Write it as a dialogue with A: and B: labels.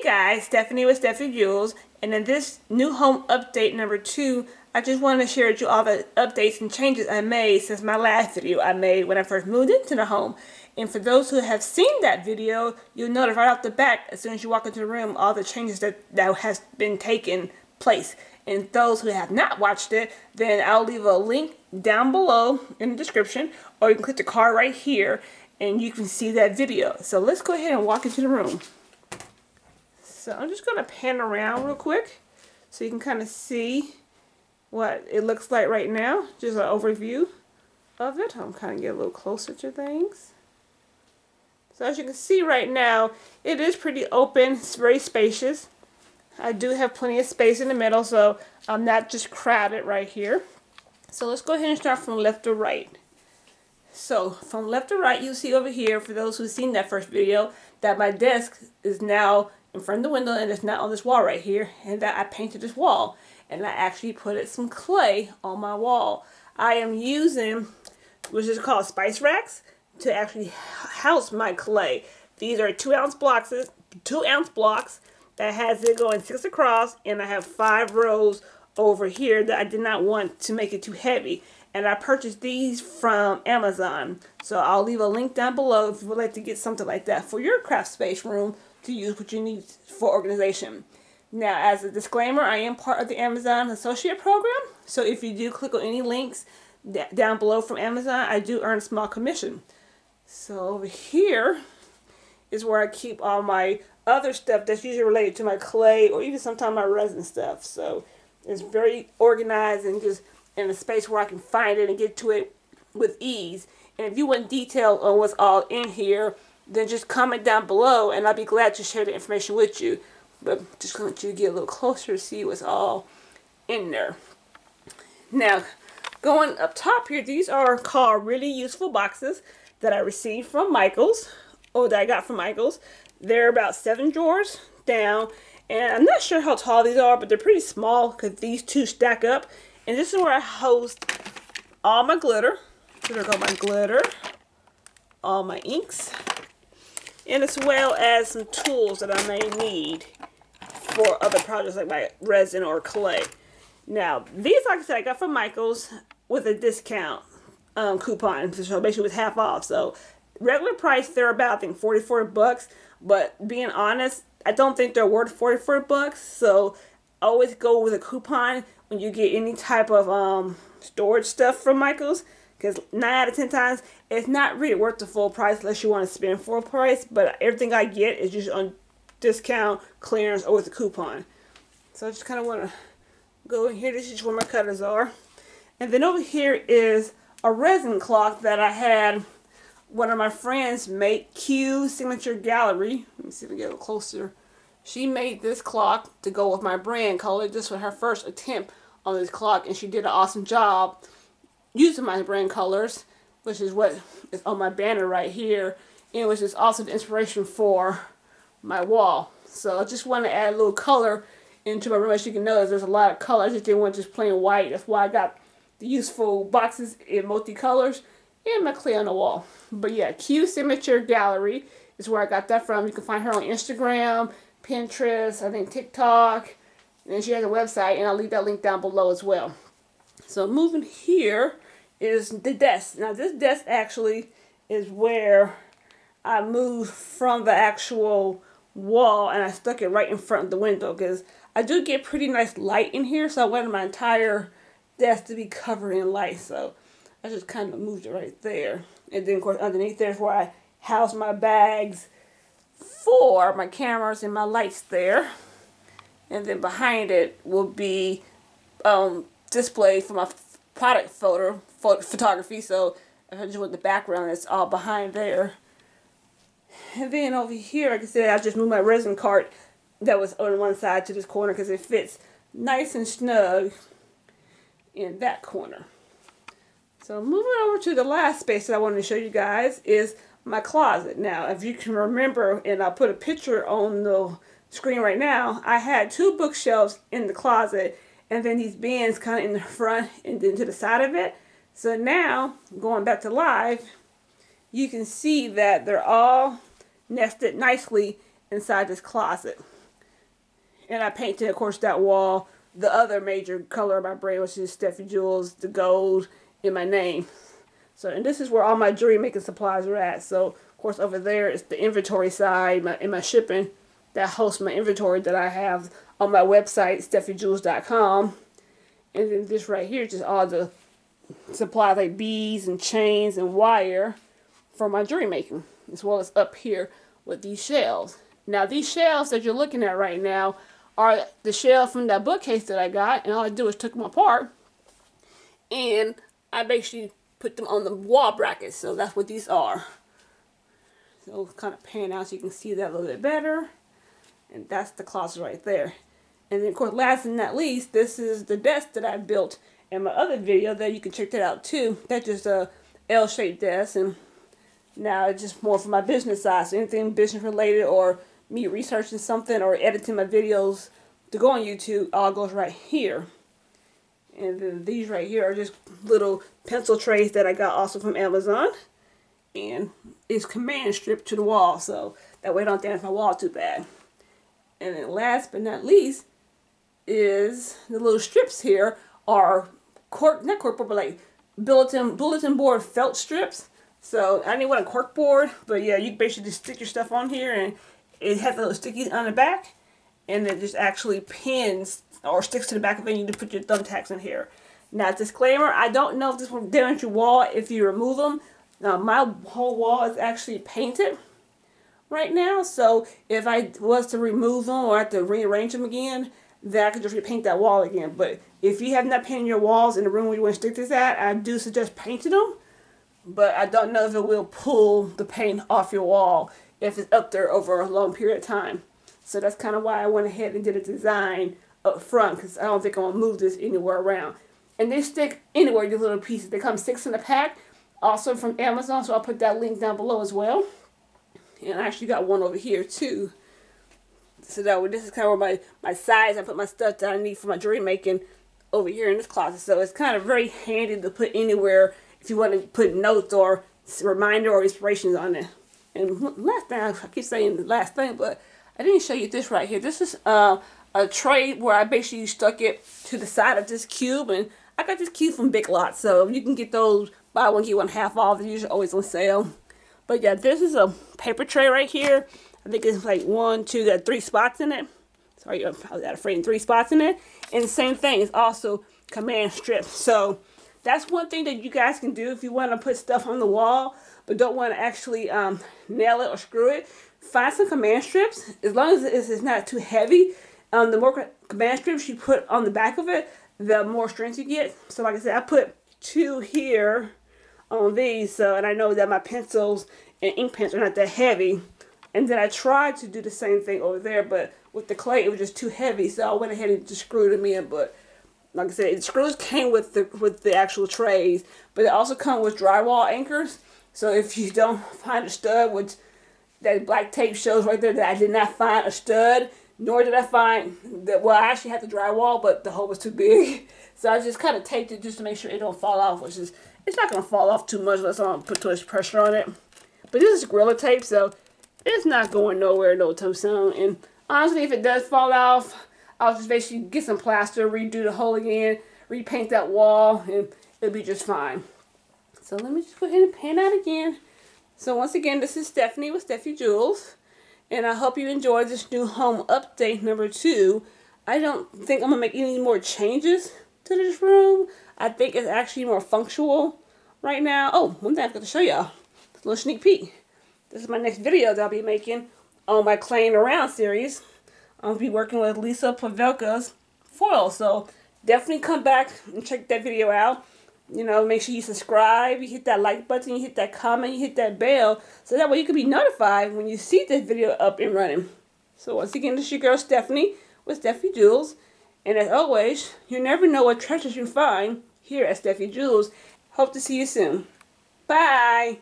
A: guys, Stephanie with Steffy Jewels, and in this new home update number 2, I just wanted to share with you all the updates and changes I made since my last video I made when I first moved into the home. And for those who have seen that video, you'll notice right off the bat, as soon as you walk into the room, all the changes that has been taking place. And those who have not watched it, then I'll leave a link down below in the description, or you can click the card right here and you can see that video. So let's go ahead and walk into the room. So I'm just going to pan around real quick so you can kind of see what it looks like right now. Just an overview of it. I'm kind of get a little closer to things. So as you can see right now, it is pretty open. It's very spacious. I do have plenty of space in the middle, so I'm not just crowded right here. So let's go ahead and start from left to right. So from left to right, you'll see over here, for those who've seen that first video, that my desk is now in front of the window and it's not on this wall right here, and that I painted this wall, and I actually put some clay on my wall. I am using, which is called spice racks, to actually house my clay. These are 2-ounce blocks, that has it going 6 across, and I have 5 rows over here that I did not want to make it too heavy. And I purchased these from Amazon. So I'll leave a link down below if you would like to get something like that for your craft space room to use what you need for organization. Now, as a disclaimer, I am part of the Amazon Associate Program. So if you do click on any links down below from Amazon, I do earn a small commission. So over here is where I keep all my other stuff that's usually related to my clay or even sometimes my resin stuff. So it's very organized and just in a space where I can find it and get to it with ease. And if you want detail on what's all in here, then just comment down below and I'll be glad to share the information with you. But just want you to get a little closer to see what's all in there. Now, going up top here, these are called really useful boxes that I received from Michaels, or that I got from Michaels. They're about 7 drawers down, and I'm not sure how tall these are, but they're pretty small because these two stack up. And this is where I host all my glitter. So there go my glitter, all my inks, and as well as some tools that I may need for other projects like my resin or clay. Now, these, like I said, I got from Michaels with a discount coupon, so basically it was half off. So regular price, they're about, I think, 44 bucks. But being honest, I don't think they're worth 44 bucks. So always go with a coupon when you get any type of storage stuff from Michaels, because 9 out of 10 times it's not really worth the full price unless you want to spend full price. But everything I get is just on discount, clearance, or with a coupon. So I just kind of want to go in here. This is where my cutters are. And then over here is a resin clock that I had one of my friends make, Q Signature Gallery. Let me see if we get a little closer. She made this clock to go with my brand color. This was her first attempt on this clock, and she did an awesome job using my brand colors, which is what is on my banner right here, and which is also the inspiration for my wall. So I just want to add a little color into my room. As you can notice, there's a lot of color. I just didn't want just plain white. That's why I got the useful boxes in multicolors and my clay on the wall. But yeah, Q Signature Gallery is where I got that from. You can find her on Instagram, Pinterest, I think TikTok, and then she has a website, and I'll leave that link down below as well. So moving here is the desk. Now this desk actually is where I moved from the actual wall, and I stuck it right in front of the window because I do get pretty nice light in here, so I wanted my entire desk to be covered in light. So I just kind of moved it right there. And then of course underneath there's where I house my bags for my cameras and my lights there. And then behind it will be display for my product photography. So if I just want the background, it's all behind there. And then over here, like I said, I just moved my resin cart that was on one side to this corner because it fits nice and snug in that corner. So moving over to the last space that I wanted to show you guys is my closet. Now, if you can remember, and I'll put a picture on the screen right now, I had 2 bookshelves in the closet, and then these bins kind of in the front and then to the side of it. So now, going back to live, you can see that they're all nested nicely inside this closet. And I painted, of course, that wall the other major color of my brand, which is Steffy Jewels, the gold in my name. So, and this is where all my jewelry making supplies are at. So, of course, over there is the inventory side and my shipping that hosts my inventory that I have on my website, steffyjewels.com. And then this right here is just all the supplies like beads and chains and wire for my jewelry making, as well as up here with these shelves. Now, these shelves that you're looking at right now are the shelf from that bookcase that I got, and all I do is took them apart, and I basically put them on the wall brackets. So that's what these are. So kind of pan out so you can see that a little bit better. And that's the closet right there. And then, of course, last but not least, this is the desk that I built in my other video that you can check that out too. That's just a L-shaped desk, and now it's just more for my business side. So anything business related or me researching something or editing my videos to go on YouTube, all goes right here. And then these right here are just little pencil trays that I got also from Amazon. And it's command strip to the wall, so that way I don't damage my wall too bad. And then last but not least is the little strips here are not cork board, but like bulletin board felt strips. So I didn't want a cork board, but yeah, you basically just stick your stuff on here, and it has a little sticky on the back, and it just actually pins or sticks to the back of it, and you just put your thumbtacks in here. Now, disclaimer, I don't know if this will damage your wall if you remove them. Now, my whole wall is actually painted right now, so if I was to remove them or have to rearrange them again, then I could just repaint that wall again. But if you have not painted your walls in the room where you want to stick this at, I do suggest painting them, but I don't know if it will pull the paint off your wall if it's up there over a long period of time. So that's kind of why I went ahead and did a design up front, because I don't think I'm going to move this anywhere around. And they stick anywhere, these little pieces. They come 6 in a pack, also from Amazon, so I'll put that link down below as well. And I actually got one over here too. So that way, this is kind of where my size, I put my stuff that I need for my jewelry making over here in this closet. So it's kind of very handy to put anywhere if you want to put notes or reminder or inspirations on it. And last thing, I keep saying the last thing, but I didn't show you this right here. This is a tray where I basically stuck it to the side of this cube, and I got this cube from Big Lots, so you can get those buy one get one half off. They're usually always on sale. But yeah, this is a paper tray right here. I think it's like 1, 2, got 3 spots in it. Sorry, I was out of frame, 3 spots in it. And the same thing, it's also command strip. So that's one thing that you guys can do if you want to put stuff on the wall, but don't want to actually nail it or screw it. Find some command strips, as long as it's not too heavy. The more command strips you put on the back of it, the more strength you get. So like I said, I put 2 here on these, so, and I know that my pencils and ink pens are not that heavy. And then I tried to do the same thing over there, but with the clay it was just too heavy, so I went ahead and just screwed them in. But like I said, the screws came with the actual trays, but they also come with drywall anchors. So if you don't find a stud, which that black tape shows right there that I did not find a stud, nor did I find that, well, I actually had the drywall, but the hole was too big. So I just kind of taped it just to make sure it don't fall off, which is, it's not going to fall off too much unless I don't put too much pressure on it. But this is Gorilla Tape, so it's not going nowhere no time soon. And honestly, if it does fall off, I'll just basically get some plaster, redo the hole again, repaint that wall, and it'll be just fine. So let me just go ahead and pan out again. So once again, this is Stephanie with Steffy Jewels, and I hope you enjoyed this new home update number 2. I don't think I'm going to make any more changes to this room. I think it's actually more functional right now. Oh, one thing I've got to show y'all. A little sneak peek. This is my next video that I'll be making on my Playing Around series. I'll be working with Lisa Pavelka's foil, so definitely come back and check that video out. You know, make sure you subscribe, you hit that like button, you hit that comment, you hit that bell, so that way you can be notified when you see this video up and running. So once again, this is your girl Stephanie with Steffy Jewels, and as always, you never know what treasures you find here at Steffy Jewels. Hope to see you soon. Bye!